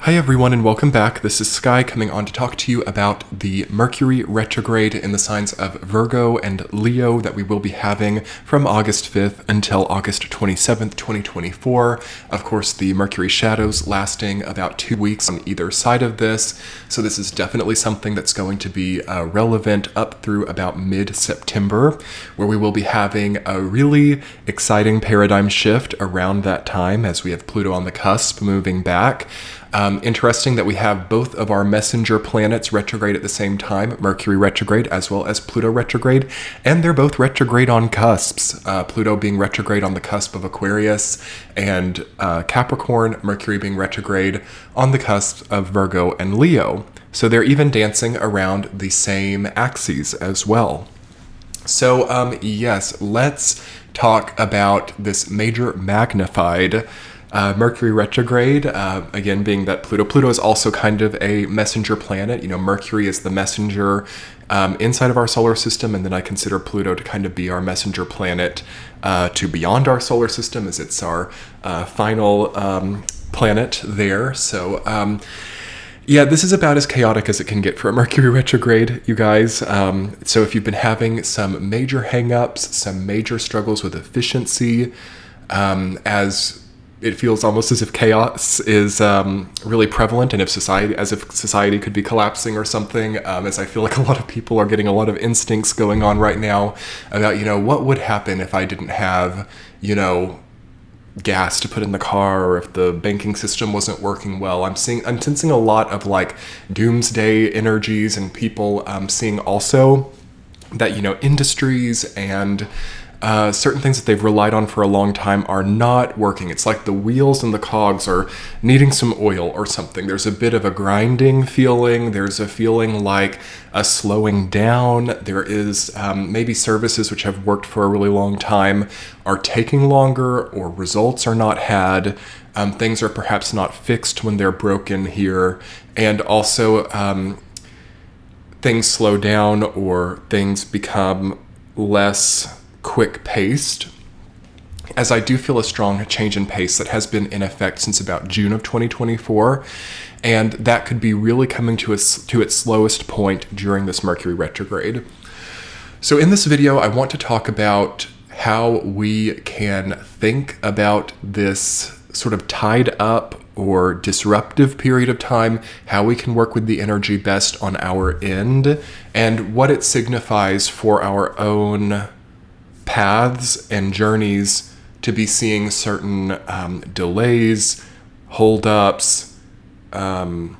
Hi everyone and welcome back. This is Sky coming on to talk to you about the Mercury Retrograde in the signs of Virgo and Leo that we will be having from August 5th until August 27th, 2024. Of course, the Mercury shadows lasting about 2 weeks on either side of this. So this is definitely something that's going to be relevant up through about mid-September, where we will be having a really exciting paradigm shift around that time as we have Pluto on the cusp moving back. Interesting that we have both of our messenger planets retrograde at the same time, Mercury retrograde as well as Pluto retrograde, and they're both retrograde on cusps. Pluto being retrograde on the cusp of Aquarius and Capricorn, Mercury being retrograde on the cusp of Virgo and Leo. So they're even dancing around the same axes as well. So yes, let's talk about this major magnified Mercury retrograde, again, being that Pluto is also kind of a messenger planet. You know, Mercury is the messenger inside of our solar system, and then I consider Pluto to kind of be our messenger planet to beyond our solar system, as it's our final planet there. So, yeah, this is about as chaotic as it can get for a Mercury retrograde, you guys. So if you've been having some major hangups, some major struggles with efficiency, as it feels almost as if chaos is really prevalent, and if society could be collapsing or something, as I feel like a lot of people are getting a lot of instincts going on right now about, you know, what would happen if I didn't have, you know, gas to put in the car, or if the banking system wasn't working well. I'm sensing a lot of like doomsday energies, and people seeing also that, you know, industries and certain things that they've relied on for a long time are not working. It's like the wheels and the cogs are needing some oil or something. There's a bit of a grinding feeling. There's a feeling like a slowing down. There is maybe services which have worked for a really long time are taking longer, or results are not had. Things are perhaps not fixed when they're broken here. And also things slow down, or things become less quick-paced, as I do feel a strong change in pace that has been in effect since about June of 2024, and that could be really coming to its slowest point during this Mercury retrograde. So in this video, I want to talk about how we can think about this sort of tied up or disruptive period of time, how we can work with the energy best on our end, and what it signifies for our own paths and journeys to be seeing certain delays, holdups, you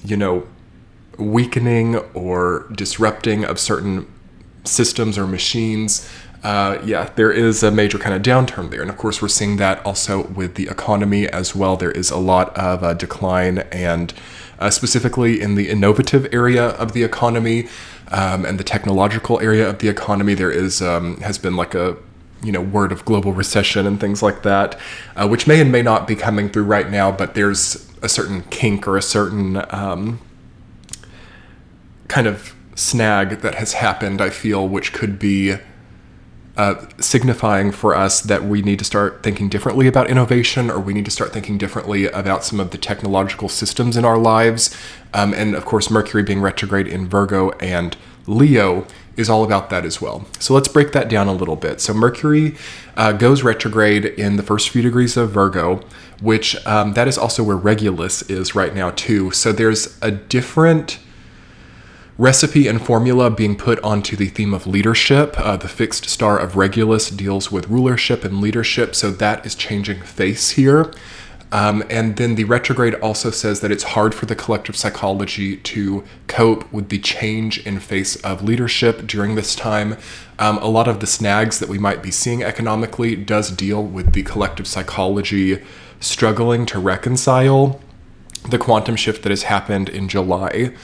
know, weakening or disrupting of certain systems or machines. Yeah, there is a major kind of downturn there. And of course, we're seeing that also with the economy as well. There is a lot of decline, and specifically in the innovative area of the economy, and the technological area of the economy, there is has been like a, you know, word of global recession and things like that, which may and may not be coming through right now, but there's a certain kink or a certain kind of snag that has happened, I feel, which could be signifying for us that we need to start thinking differently about innovation, or we need to start thinking differently about some of the technological systems in our lives. And of course, Mercury being retrograde in Virgo and Leo is all about that as well. So let's break that down a little bit. So Mercury goes retrograde in the first few degrees of Virgo, which that is also where Regulus is right now too. So there's a different recipe and formula being put onto the theme of leadership. The fixed star of Regulus deals with rulership and leadership, so that is changing face here. And then the retrograde also says that it's hard for the collective psychology to cope with the change in face of leadership during this time. A lot of the snags that we might be seeing economically does deal with the collective psychology struggling to reconcile the quantum shift that has happened in July.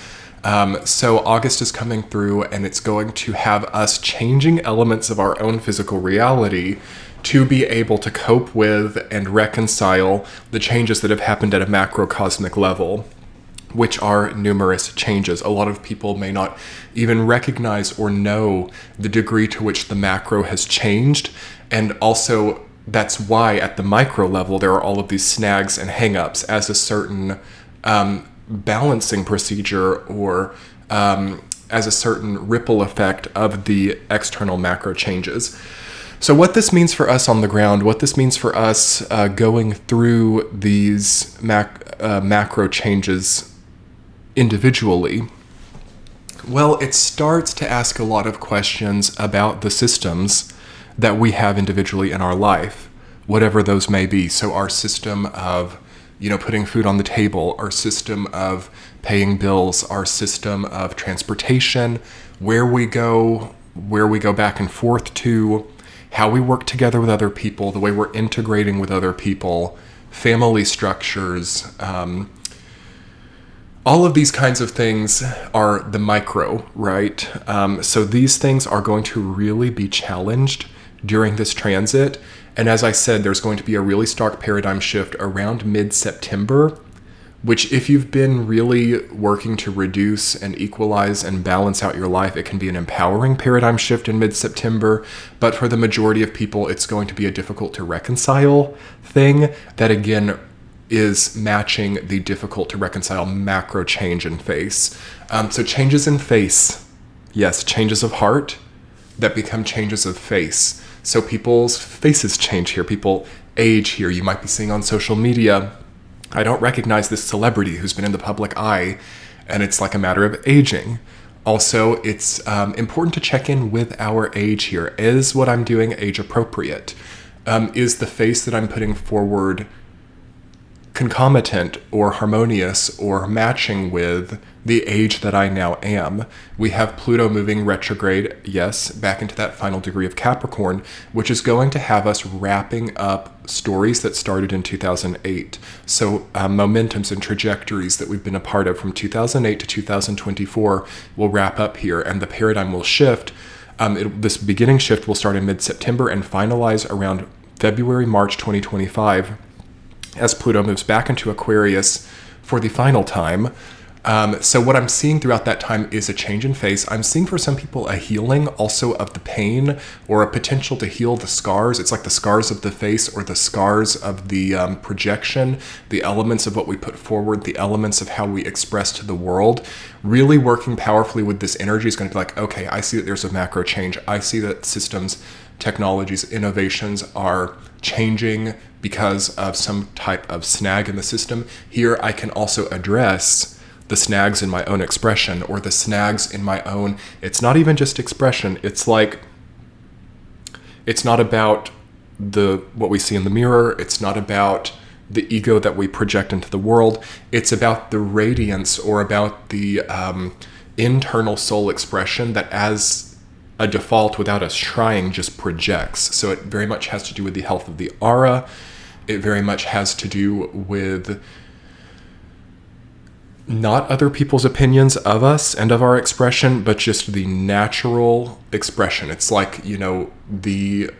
So August is coming through, and it's going to have us changing elements of our own physical reality to be able to cope with and reconcile the changes that have happened at a macrocosmic level, which are numerous changes. A lot of people may not even recognize or know the degree to which the macro has changed, and also that's why at the micro level there are all of these snags and hangups as a certain balancing procedure or as a certain ripple effect of the external macro changes. So what this means for us on the ground, what this means for us going through these macro changes individually, well, it starts to ask a lot of questions about the systems that we have individually in our life, whatever those may be. So our system of, putting food on the table, our system of paying bills, our system of transportation, where we go back and forth to, how we work together with other people, the way we're integrating with other people, family structures, all of these kinds of things are the micro, right? So these things are going to really be challenged during this transit. And as I said, there's going to be a really stark paradigm shift around mid-September, which if you've been really working to reduce and equalize and balance out your life, it can be an empowering paradigm shift in mid-September. But for the majority of people, it's going to be a difficult to reconcile thing that, again, is matching the difficult to reconcile macro change in face. So changes in face, yes, changes of heart that become changes of face. So people's faces change here, people age here. You might be seeing on social media, I don't recognize this celebrity who's been in the public eye, and it's like a matter of aging. Also, it's important to check in with our age here. Is what I'm doing age appropriate? Is the face that I'm putting forward concomitant or harmonious or matching with the age that I now am? We have Pluto moving retrograde, yes, back into that final degree of Capricorn, which is going to have us wrapping up stories that started in 2008. So momentums and trajectories that we've been a part of from 2008 to 2024 will wrap up here, and the paradigm will shift. This beginning shift will start in mid-September and finalize around February, March 2025, as Pluto moves back into Aquarius for the final time. So what I'm seeing throughout that time is a change in face. I'm seeing for some people a healing also of the pain, or a potential to heal the scars. It's like the scars of the face or the scars of the projection, the elements of what we put forward, the elements of how we express to the world. Really working powerfully with this energy is going to be like, okay, I see that there's a macro change. I see that systems, technologies, innovations are changing because of some type of snag in the system. Here I can also address the snags in my own expression, or the snags in my own, it's not even just expression, it's like, it's not about what we see in the mirror, it's not about the ego that we project into the world, it's about the radiance, or about the internal soul expression that as a default, without us trying, just projects. So it very much has to do with the health of the aura. It very much has to do with not other people's opinions of us and of our expression, but just the natural expression. It's like, the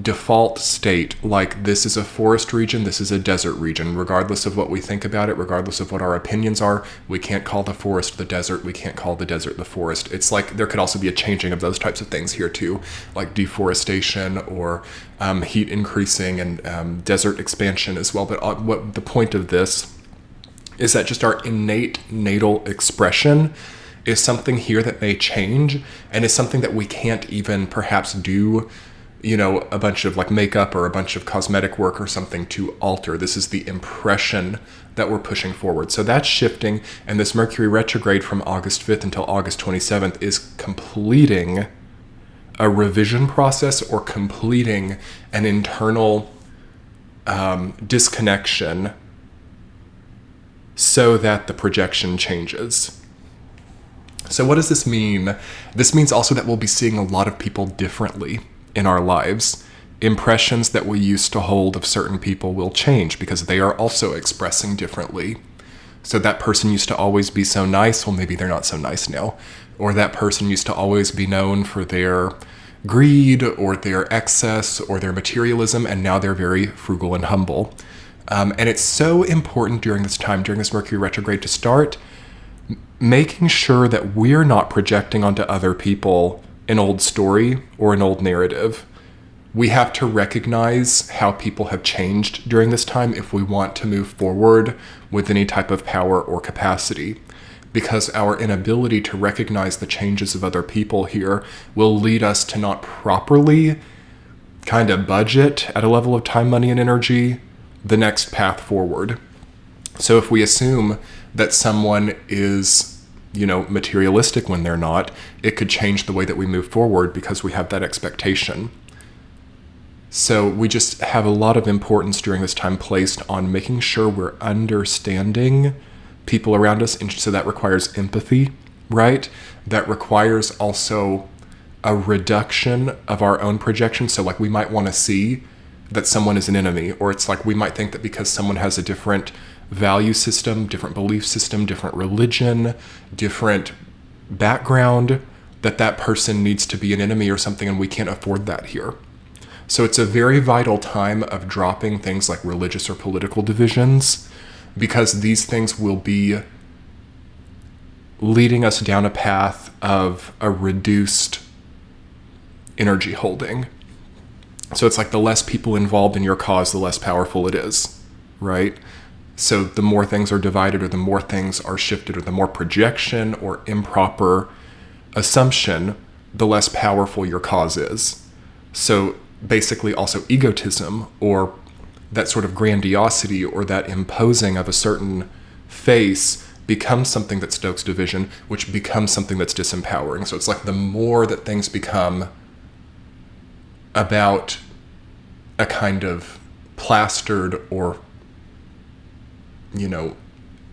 default state, like this is a forest region, this is a desert region. Regardless of what we think about it, regardless of what our opinions are, we can't call the forest the desert, we can't call the desert the forest. It's like there could also be a changing of those types of things here too, like deforestation or heat increasing and desert expansion as well. But what the point of this is that just our innate natal expression is something here that may change, and is something that we can't even perhaps do, a bunch of like makeup or a bunch of cosmetic work or something to alter. This is the impression that we're pushing forward. So that's shifting, and this Mercury retrograde from August 5th until August 27th is completing a revision process, or completing an internal disconnection, so that the projection changes. So what does this mean? This means also that we'll be seeing a lot of people differently in our lives. Impressions that we used to hold of certain people will change because they are also expressing differently. So that person used to always be so nice, well, maybe they're not so nice now. Or that person used to always be known for their greed or their excess or their materialism, and now they're very frugal and humble. And it's so important during this time, during this Mercury retrograde, to start making sure that we're not projecting onto other people an old story or an old narrative. we have to recognize how people have changed during this time if we want to move forward with any type of power or capacity. Because our inability to recognize the changes of other people here will lead us to not properly kind of budget at a level of time, money, and energy the next path forward. So if we assume that someone is, materialistic when they're not, it could change the way that we move forward because we have that expectation. So we just have a lot of importance during this time placed on making sure we're understanding people around us. And so that requires empathy, right? That requires also a reduction of our own projection. So like we might want to see that someone is an enemy, or it's like we might think that because someone has a different value system, different belief system, different religion, different background, that person needs to be an enemy or something, and we can't afford that here. So it's a very vital time of dropping things like religious or political divisions, because these things will be leading us down a path of a reduced energy holding. So it's like the less people involved in your cause, the less powerful it is, right? So the more things are divided, or the more things are shifted, or the more projection or improper assumption, the less powerful your cause is. So basically also egotism, or that sort of grandiosity, or that imposing of a certain face becomes something that stokes division, which becomes something that's disempowering. So it's like the more that things become about a kind of plastered or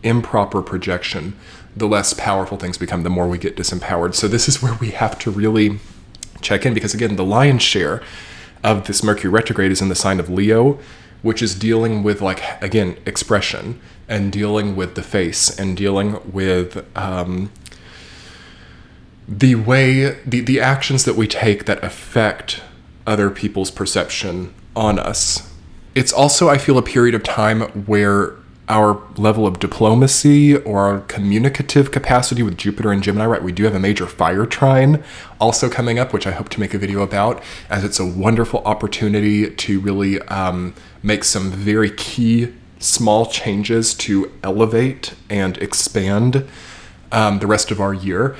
improper projection, the less powerful things become, the more we get disempowered. So this is where we have to really check in, because again, the lion's share of this Mercury retrograde is in the sign of Leo, which is dealing with, like, again, expression, and dealing with the face, and dealing with the actions that we take that affect other people's perception on us. It's also, I feel, a period of time where our level of diplomacy or our communicative capacity with Jupiter and Gemini, right? We do have a major fire trine also coming up, which I hope to make a video about, as it's a wonderful opportunity to really make some very key small changes to elevate and expand the rest of our year.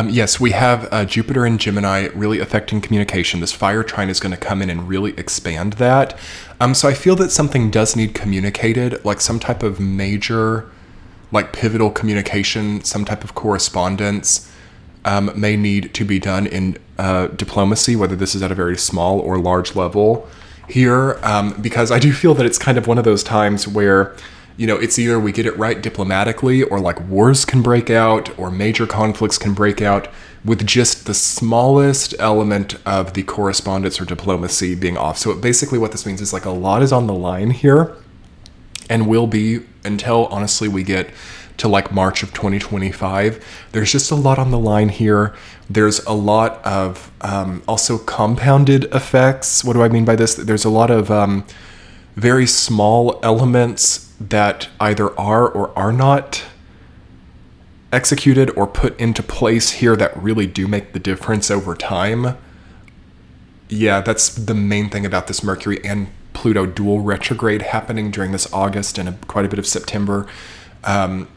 Yes, we have Jupiter and Gemini really affecting communication. This fire trine is going to come in and really expand that. So I feel that something does need communicated, like some type of major, like pivotal communication, some type of correspondence may need to be done in diplomacy, whether this is at a very small or large level here, because I do feel that it's kind of one of those times where it's either we get it right diplomatically, or like wars can break out, or major conflicts can break out with just the smallest element of the correspondence or diplomacy being off. So basically what this means is like a lot is on the line here, and will be until honestly we get to like March of 2025. There's just a lot on the line here. There's a lot of also compounded effects. What do I mean by this? There's a lot of very small elements that either are or are not executed or put into place here that really do make the difference over time. Yeah, that's the main thing about this Mercury and Pluto dual retrograde happening during this August and quite a bit of September. The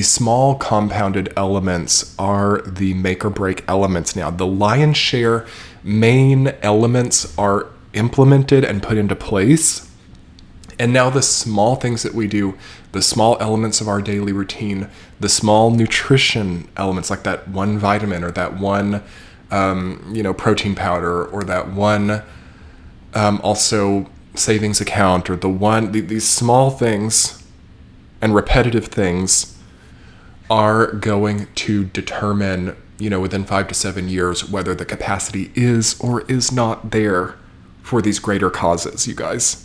small compounded elements are the make or break elements now. The lion's share main elements are implemented and put into place. And now the small things that we do, the small elements of our daily routine, the small nutrition elements, like that one vitamin, or that one, protein powder, or that one, also savings account, or these small things and repetitive things are going to determine, within 5 to 7 years, whether the capacity is or is not there for these greater causes, you guys.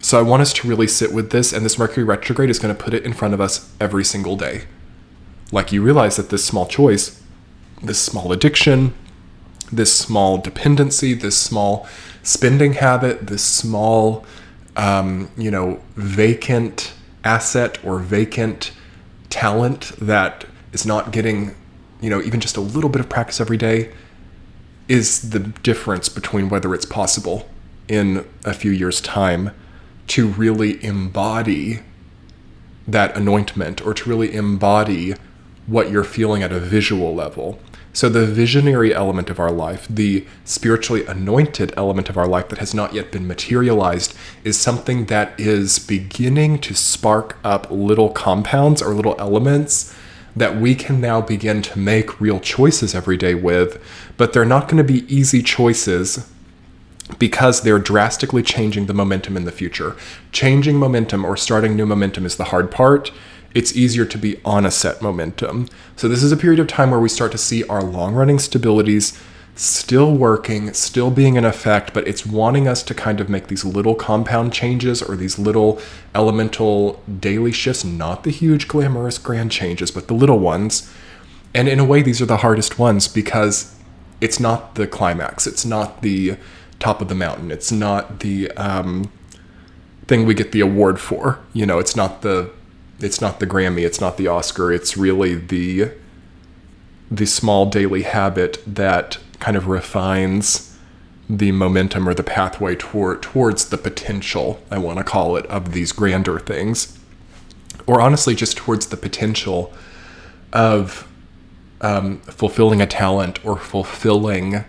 So I want us to really sit with this, and this Mercury retrograde is going to put it in front of us every single day. Like, you realize that this small choice, this small addiction, this small dependency, this small spending habit, this small, vacant asset or vacant talent that is not getting, even just a little bit of practice every day, is the difference between whether it's possible in a few years' time to really embody that anointment, or to really embody what you're feeling at a visual level. So the visionary element of our life, the spiritually anointed element of our life that has not yet been materialized, is something that is beginning to spark up little compounds or little elements that we can now begin to make real choices every day with. But they're not going to be easy choices, because they're drastically changing the momentum in the future. Changing momentum or starting new momentum is the hard part. It's easier to be on a set momentum. So this is a period of time where we start to see our long-running stabilities still working, still being in effect, but it's wanting us to kind of make these little compound changes, or these little elemental daily shifts, not the huge glamorous grand changes, but the little ones. And in a way, these are the hardest ones, because it's not the climax. It's not the top of the mountain. It's not the thing we get the award for. You know, it's not the Grammy. It's not the Oscar. It's really the small daily habit that kind of refines the momentum or the pathway towards the potential, I want to call it, of these grander things. Or honestly, just towards the potential of fulfilling a talent, or fulfilling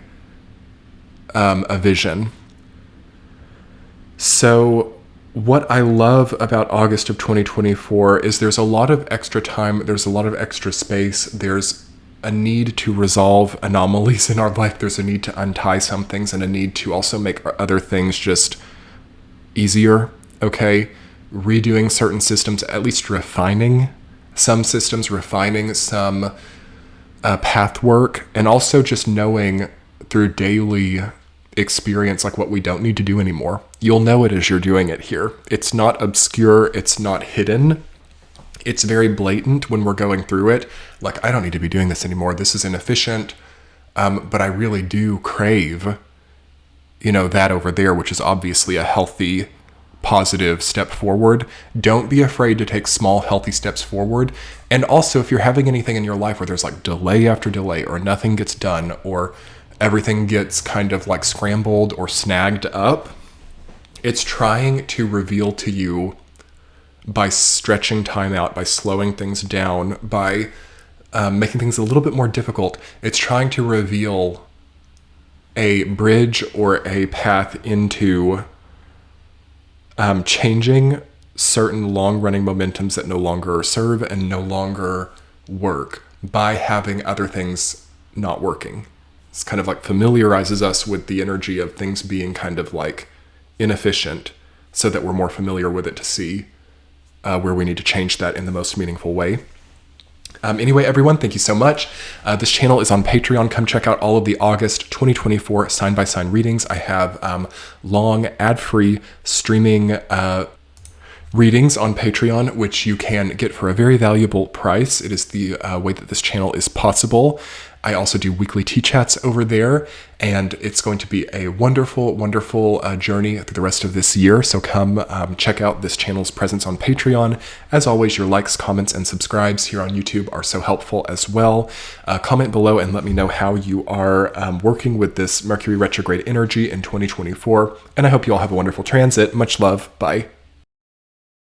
a vision. So what I love about August of 2024 is there's a lot of extra time, there's a lot of extra space, there's a need to resolve anomalies in our life, there's a need to untie some things, and a need to also make other things just easier, okay? Redoing certain systems, at least refining some systems, refining some path work, and also just knowing through daily experience like what we don't need to do anymore. You'll know it as you're doing it here. It's not obscure, it's not hidden. It's very blatant when we're going through it. Like, I don't need to be doing this anymore. This is inefficient. But I really do crave, that over there, which is obviously a healthy, positive step forward. Don't be afraid to take small, healthy steps forward. And also, if you're having anything in your life where there's like delay after delay, or nothing gets done, or everything gets kind of like scrambled or snagged up, it's trying to reveal to you, by stretching time out, by slowing things down, by making things a little bit more difficult, it's trying to reveal a bridge or a path into changing certain long-running momentums that no longer serve and no longer work, by having other things not working. It's kind of like familiarizes us with the energy of things being kind of like inefficient, so that we're more familiar with it to see where we need to change that in the most meaningful way. Anyway, everyone, thank you so much. This channel is on Patreon. Come check out all of the August 2024 sign-by-sign readings. I have long, ad-free streaming readings on Patreon, which you can get for a very valuable price. It is the way that this channel is possible. I also do weekly tea chats over there, and it's going to be a wonderful, wonderful journey through the rest of this year. So come check out this channel's presence on Patreon. As always, your likes, comments, and subscribes here on YouTube are so helpful as well. Comment below and let me know how you are working with this Mercury retrograde energy in 2024. And I hope you all have a wonderful transit. Much love. Bye.